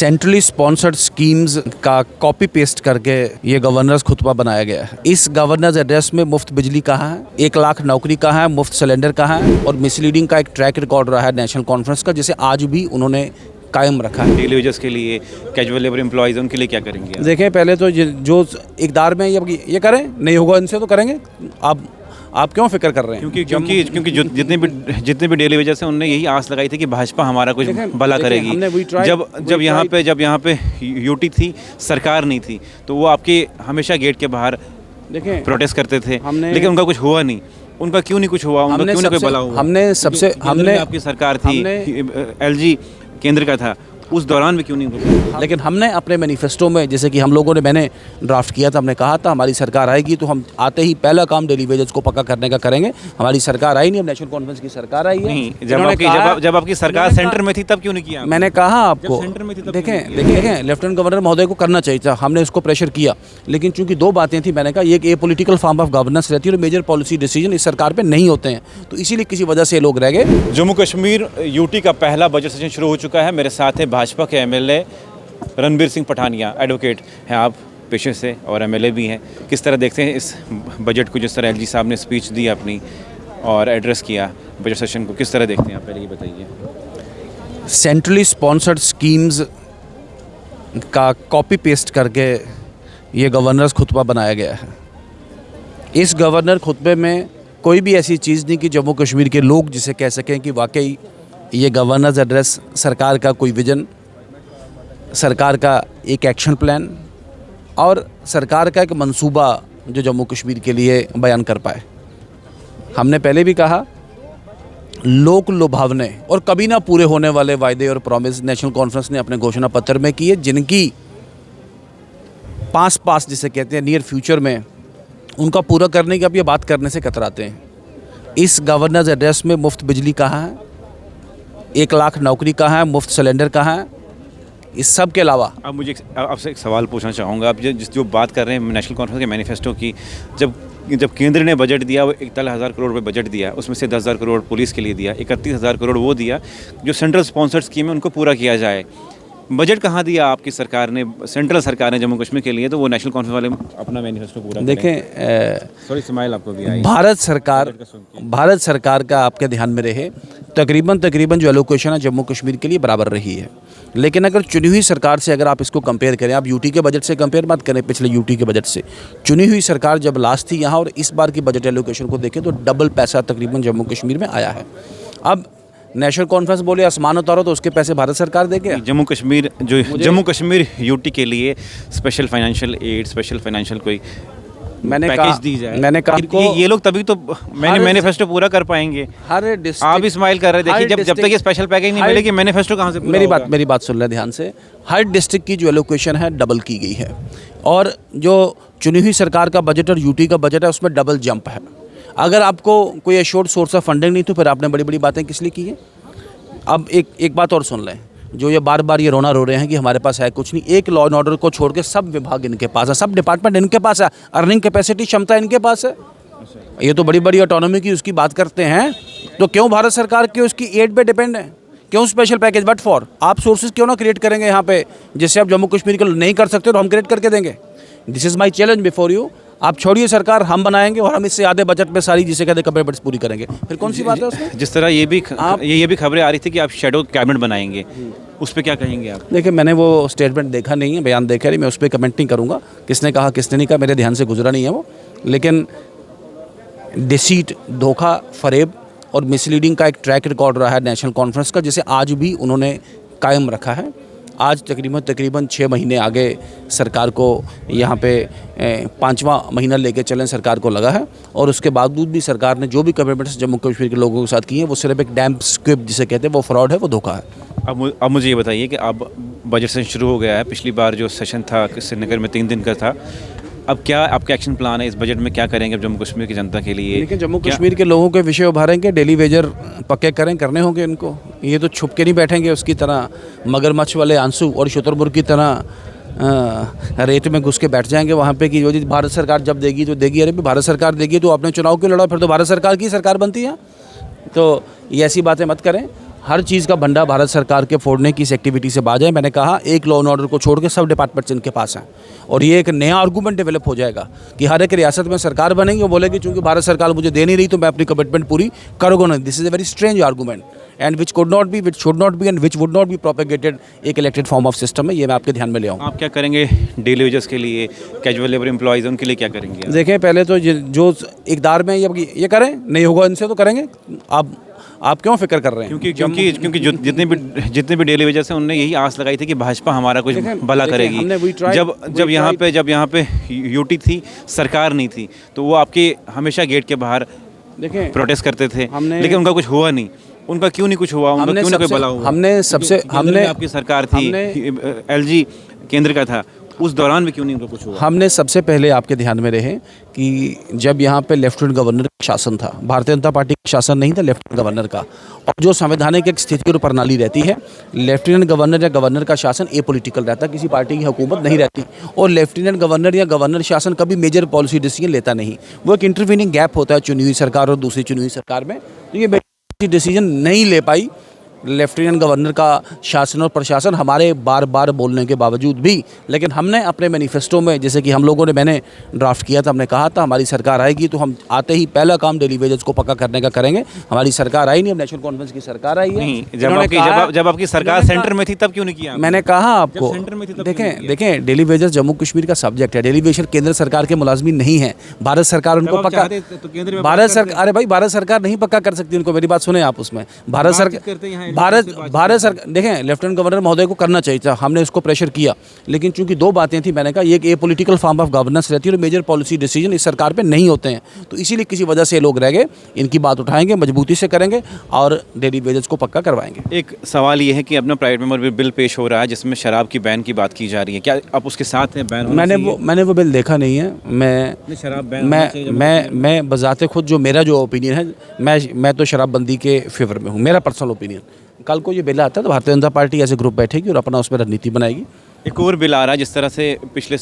Centrally sponsored schemes का copy paste करके ये गवर्नर्स खुतबा बनाया गया है। इस गवर्नर्स एड्रेस में मुफ्त बिजली कहाँ है, 1 लाख नौकरी कहाँ है, मुफ्त सिलेंडर कहाँ है, और मिसलीडिंग का एक ट्रैक रिकॉर्ड रहा है नेशनल कॉन्फ्रेंस का, जिसे आज भी उन्होंने कायम रखा है। डेली वेजेस के लिए, कैजुअल लेबर एम्प्लॉयज़ उनके लिए क्या करेंगे? देखें, पहले तो जो इक़दार में ये करें, नहीं होगा इनसे तो करेंगे। आप क्यों फिक्र कर रहे हैं? क्योंकि जितने भी डेली वेजेस हैं उनने यही आस लगाई थी कि भाजपा हमारा कुछ भला करेगी। जब यहाँ पे यूटी थी, सरकार नहीं थी, तो वो आपके हमेशा गेट के बाहर प्रोटेस्ट करते थे, लेकिन उनका कुछ हुआ नहीं। उनका क्यों नहीं कुछ हुआ? उनका क्यों नहीं कोई भला हुआ? हमने आपकी सरकार थी, एलजी केंद्र का था, उस दौरान भी क्यों नहीं हुआ? लेकिन हमने अपने मैनिफेस्टो में, जैसे कि मैंने ड्राफ्ट किया था, हमने कहा था हमारी सरकार आएगी तो हम आते ही पहला काम डेली वेजेस को पक्का करने का करेंगे। हमारी सरकार आई नहीं, अब नेशनल कॉन्फ्रेंस की सरकार आई है। जब आपकी सरकार सेंटर में थी तब क्यों नहीं किया? मैंने कहा आपको, देखें लेफ्टिनेंट गवर्नर महोदय को करना चाहिए था, हमने उसको प्रेशर किया, लेकिन चूंकि 2 बातें थी, मैंने कहा ये पॉलिटिकल फॉर्म ऑफ गवर्नेंस रहती है और मेजर पॉलिसी डिसीजन इस सरकार पे नहीं होते हैं, तो इसीलिए किसी वजह से लोग रह गए। जम्मू कश्मीर यूटी का पहला बजट सेशन शुरू हो चुका है। मेरे साथ है भाजपा के एमएलए रणबीर सिंह पठानिया, एडवोकेट हैं आप पेशे से और एमएलए भी हैं। किस तरह देखते हैं इस बजट को, जिस तरह एलजी साहब ने स्पीच दी अपनी और एड्रेस किया बजट सेशन को, किस तरह देखते हैं आप? पहले ये बताइए। सेंट्रली स्पॉन्सर्ड स्कीम्स का कॉपी पेस्ट करके ये गवर्नर्स खुतबा बनाया गया है। इस गवर्नर खुतबे में कोई भी ऐसी चीज़ नहीं कि जम्मू कश्मीर के लोग जिसे कह सकें कि वाकई ये गवर्नर्स एड्रेस सरकार का कोई विजन, सरकार का एक एक्शन प्लान और सरकार का एक मंसूबा जो जम्मू कश्मीर के लिए बयान कर पाए। हमने पहले भी कहा, लोक लुभावने और कभी ना पूरे होने वाले वायदे और प्रॉमिस नेशनल कॉन्फ्रेंस ने अपने घोषणा पत्र में किए, जिनकी पास जिसे कहते हैं नियर फ्यूचर में उनका पूरा करने की अब ये बात करने से कतराते हैं। इस गवर्नर्स एड्रेस में मुफ्त बिजली कहाँ है, 1 लाख नौकरी कहाँ है, मुफ्त सिलेंडर कहाँ है, इस सब के अलावा अब मुझे आपसे एक सवाल पूछना चाहूँगा। आप जो बात कर रहे हैं नेशनल कॉन्फ्रेंस के मैनिफेस्टो की, जब केंद्र ने बजट दिया, वो 41,000 करोड़ रुपये बजट दिया, उसमें से 10,000 करोड़ पुलिस के लिए दिया, 31,000 करोड़ वो दिया जो सेंट्रल स्पॉन्सर्ड स्कीम है उनको पूरा किया जाए। बजट कहाँ दिया आपकी सरकार ने, सेंट्रल सरकार ने जम्मू कश्मीर के लिए? तो वो नेशनल कॉन्फ्रेंस वाले अपना मैनिफेस्टो पूरा देखें। सॉरी, स्माइल आपको भी आई। भारत सरकार का आपके ध्यान में रहे, तकरीबन जो एलोकेशन है जम्मू कश्मीर के लिए बराबर रही है। लेकिन अगर चुनी हुई सरकार से अगर आप इसको कंपेयर करें, आप यूटी के बजट से कंपेयर मत करें, पिछले यूटी के बजट से, चुनी हुई सरकार जब लास्ट थी यहाँ और इस बार की बजट एलोकेशन को देखें तो डबल पैसा तकरीबन जम्मू कश्मीर में आया है। अब नेशनल कॉन्फ्रेंस बोले आसमान उतारो, तो उसके पैसे भारत सरकार देगी। जम्मू कश्मीर यूटी के लिए special financial aid, special financial कोई पैकेज दी जाए। मैंने कहा ये लोग तभी तो मैनिफेस्टो पूरा कर पाएंगे। हर डिस्ट्रिक्ट, आप स्माइल कर रहे, देखिए जब तक ये स्पेशल पैकेज नहीं मिलेगी मैनिफेस्टो कहाँ से? मेरी बात सुन रहे ध्यान से। हर डिस्ट्रिक्ट की जो एलोकेशन है डबल की गई है, और जो चुनी हुई सरकार का बजट और यूटी का बजट है उसमें डबल जंप है। अगर आपको कोई एश्योर्ड सोर्स ऑफ फंडिंग नहीं तो फिर आपने बड़ी बातें किस लिए की है? अब एक बात और सुन लें, जो ये बार ये रोना रो रहे हैं कि हमारे पास है कुछ नहीं, एक लॉ एंड ऑर्डर को छोड़ के सब विभाग इनके पास है, सब डिपार्टमेंट इनके पास है, अर्निंग कैपेसिटी क्षमता इनके पास है। ये तो बड़ी ऑटोनॉमी की उसकी बात करते हैं, तो क्यों भारत सरकार की उसकी एड पे डिपेंड है? क्यों स्पेशल पैकेज? बट फॉर आप सोर्सेज क्यों ना क्रिएट करेंगे यहाँ पे, जिससे आप जम्मू कश्मीर के नहीं कर सकते तो हम क्रिएट करके देंगे। This is my challenge before you. आप छोड़िए सरकार, हम बनाएंगे और हम इससे आधे बजट में सारी जिसे कहते कैपेबिलिटीज पूरी करेंगे। फिर कौन सी बात है उसमें? जिस तरह ये भी खबरें आ रही थी कि आप शेडो कैबिनेट बनाएंगे, उस पर क्या कहेंगे आप? देखिए, मैंने वो स्टेटमेंट देखा नहीं है, बयान देखा नहीं, मैं उस पर कमेंट नहीं करूँगा। किसने कहा किसने नहीं कहा, मेरे ध्यान से गुजरा नहीं है वो। लेकिन डिसीट, धोखा, फरेब और मिसलीडिंग का एक ट्रैक रिकॉर्ड रहा है नेशनल कॉन्फ्रेंस का, जिसे आज भी उन्होंने कायम रखा है। आज तकरीबन 6 महीने आगे सरकार को यहाँ पे 5वां महीना लेके चलें सरकार को लगा है, और उसके बावजूद भी सरकार ने जो भी कमिटमेंट्स जम्मू कश्मीर के लोगों के साथ की हैं वो सिर्फ एक डैम्प स्क्रिप्ट जिसे कहते हैं, वो फ्रॉड है, वो धोखा है। अब मुझे ये बताइए कि अब बजट सेशन शुरू हो गया है। पिछली बार जो सेशन था श्रीनगर में 3 दिन का था, अब क्या आपका एक्शन प्लान है? इस बजट में क्या करेंगे अब जम्मू कश्मीर की जनता के लिए? देखिए, जम्मू कश्मीर के लोगों के विषय उभारेंगे, डेली वेजर पक्के करने होंगे इनको। ये तो छुप के नहीं बैठेंगे उसकी तरह, मगरमच्छ वाले आंसू और शुतुरमुर्ग की तरह रेत में घुस के बैठ जाएंगे वहाँ पे कि जो भारत सरकार जब देगी तो देगी। अरे भारत सरकार देगी तो आपने चुनाव क्यों लड़ा? फिर तो भारत सरकार की सरकार बनती है। तो ये ऐसी बातें मत करें। हर चीज़ का भंडा भारत सरकार के फोड़ने की इस एक्टिविटी से बाज है। मैंने कहा एक लॉ एंड ऑर्डर को छोड़ के सब डिपार्टमेंट्स इनके पास हैं और ये एक नया आर्गूमेंट डेवलप हो जाएगा कि हर एक रियासत में सरकार बनेगी और बोलेगी चूंकि भारत सरकार मुझे दे नहीं रही तो मैं अपनी कमिटमेंट पूरी करूँगा नहीं। This is a very strange argument and which could not be, which should not be and which would not be propagated एक इलेक्टेड फॉर्म ऑफ सिस्टम है। ये मैं आपके ध्यान में ले आऊँ। आप क्या करेंगे डेली वेजेस के लिए, कैजुअल लेबर एम्प्लॉयज़ उनके लिए क्या करेंगे आप? देखें पहले तो जो इकदार में ये करें, नहीं होगा इनसे तो करेंगे। आप क्यों फिक्र कर रहे हैं? क्योंकि जो जितने भी डेली वेजेस हैं उनने यही आस लगाई थी कि भाजपा हमारा कुछ भला करेगी। जब यहाँ पे यूटी थी, सरकार नहीं थी, तो वो आपके हमेशा गेट के बाहर देखें प्रोटेस्ट करते थे, लेकिन उनका कुछ हुआ नहीं। उनका क्यों नहीं कुछ हुआ? उनका क्यों नहीं कोई भला हुआ? हमने आपकी सरकार थी, एलजी केंद्र का था, उस दौरान भी क्यों नहीं उनका कुछ हुआ? हमने सबसे पहले आपके ध्यान में रहे कि जब यहाँ पे लेफ्टिनेंट गवर्नर का शासन था, भारतीय जनता पार्टी का शासन नहीं था, लेफ्टिनेंट गवर्नर का, और जो संवैधानिक एक स्थिति और प्रणाली रहती है, लेफ्टिनेंट गवर्नर या गवर्नर का शासन एपॉलिटिकल रहता है, किसी पार्टी की हुकूमत नहीं रहती, और लेफ्टिनेंट गवर्नर या गवर्नर शासन कभी मेजर पॉलिसी डिसीजन लेता नहीं। वो एक इंटरवीनिंग गैप होता है चुनी हुई सरकार और दूसरी चुनी हुई सरकार में, तो ये डिसीजन नहीं ले पाई लेफ्टिनेंट गवर्नर का शासन और प्रशासन हमारे बार बार बोलने के बावजूद भी। लेकिन हमने अपने मैनिफेस्टो में, जैसे कि मैंने ड्राफ्ट किया था, हमने कहा था हमारी सरकार आएगी तो हम आते ही पहला काम डेली वेजेस को पक्का करने का करेंगे। हमारी सरकार आई नहीं, अब नेशनल कॉन्फ्रेंस की सरकार आई है। जब आपकी सरकार सेंटर में थी तब क्यों नहीं किया? मैंने कहा आपको, देखें डेली वेजेस जम्मू कश्मीर का सब्जेक्ट है। डेली वेजेस केंद्र सरकार के मुलाजमीन नहीं है, भारत सरकार उनको पक्का, भारत सरकार, अरे भाई भारत सरकार नहीं पक्का कर सकती उनको। मेरी बात सुने आप, उसमें भारत सरकार देखें लेफ्टिनेंट गवर्नर महोदय को करना चाहिए था, हमने उसको प्रेशर किया, लेकिन चूंकि दो बातें थी, मैंने कहा ये एक पॉलिटिकल फॉर्म ऑफ गवर्नेंस रहती है और मेजर पॉलिसी डिसीजन इस सरकार पे नहीं होते हैं, तो इसीलिए किसी वजह से लोग रह गए। इनकी बात उठाएंगे, मजबूती से करेंगे और डेली वेजेस को पक्का करवाएंगे। एक सवाल ये है कि अपना प्राइवेट मेंबर बिल पेश हो रहा है जिसमें शराब की बैन की बात की जा रही है, क्या आप उसके साथ हैं? बैन मैंने वो बिल देखा नहीं है। मैं बजाते खुद जो ओपिनियन है, मैं तो शराबबंदी के फेवर में हूँ, मेरा पर्सनल ओपिनियन। कल को ये बिल आता है तो भारतीय जनता पार्टी ऐसे ग्रुप बैठेगी और अपना उसमें रणनीति बनाएगी। एक और बिल आ रहा है जिस तरह से पिछले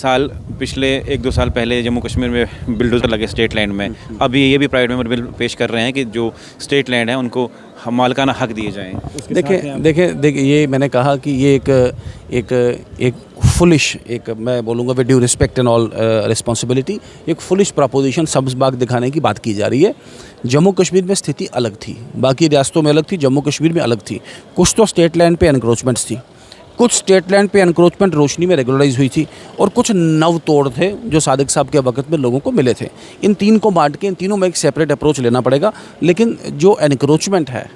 1-2 साल पहले जम्मू कश्मीर में बिल्डोजर लगे स्टेट लैंड में, अभी ये भी प्राइवेट मेंबर बिल पेश कर रहे हैं कि जो स्टेट लैंड है उनको मालिकाना हक दिए जाएं। देखिए ये मैंने कहा कि ये एक फुलिश, एक मैं बोलूँगा with due respect and all responsibility, एक फुलिश प्रपोजिशन, सब्ज़ बाग दिखाने की बात की जा रही है। जम्मू कश्मीर में स्थिति अलग थी, बाकी रियासतों में अलग थी, जम्मू कश्मीर में अलग थी। कुछ तो स्टेट लैंड पे एनक्रोचमेंट्स थी, कुछ स्टेट लैंड पे एनक्रोचमेंट रोशनी में रेगुलराइज हुई थी, और कुछ नव तोड़ थे जो सादिक साहब के वक्त में लोगों को मिले थे। इन तीन को बांट के इन तीनों में एक सेपरेट अप्रोच लेना पड़ेगा। लेकिन जो एनक्रोचमेंट है,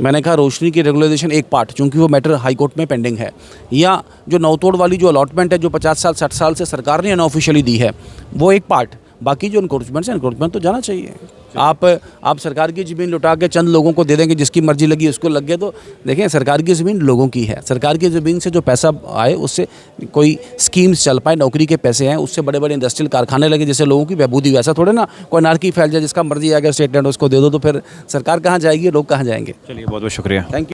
मैंने कहा रोशनी की रेगुलराइजेशन एक पार्ट, चूंकि वो मैटर हाई कोर्ट में पेंडिंग है, या जो नवतोड़ वाली जो अलॉटमेंट है जो 50 साल 60 साल से सरकार ने अनऑफिशियली दी है, वो एक पार्ट। बाकी जो एनक्रोचमेंट तो जाना चाहिए। आप सरकार की ज़मीन लुटा के चंद लोगों को दे देंगे, जिसकी मर्जी लगी उसको लग गया, तो देखें सरकार की ज़मीन लोगों की है। सरकार की ज़मीन से जो पैसा आए उससे कोई स्कीम्स चल पाए, नौकरी के पैसे हैं, उससे बड़े बड़े इंडस्ट्रियल कारखाने लगे जिससे लोगों की बहबूदी। वैसा थोड़े ना कोई नारकी फैल जाए, जिसका मर्जी आ गया स्टेट लैंड उसको दे दो, तो फिर सरकार कहाँ जाएगी, लोग कहाँ जाएंगे? चलिए बहुत बहुत शुक्रिया, थैंक यू।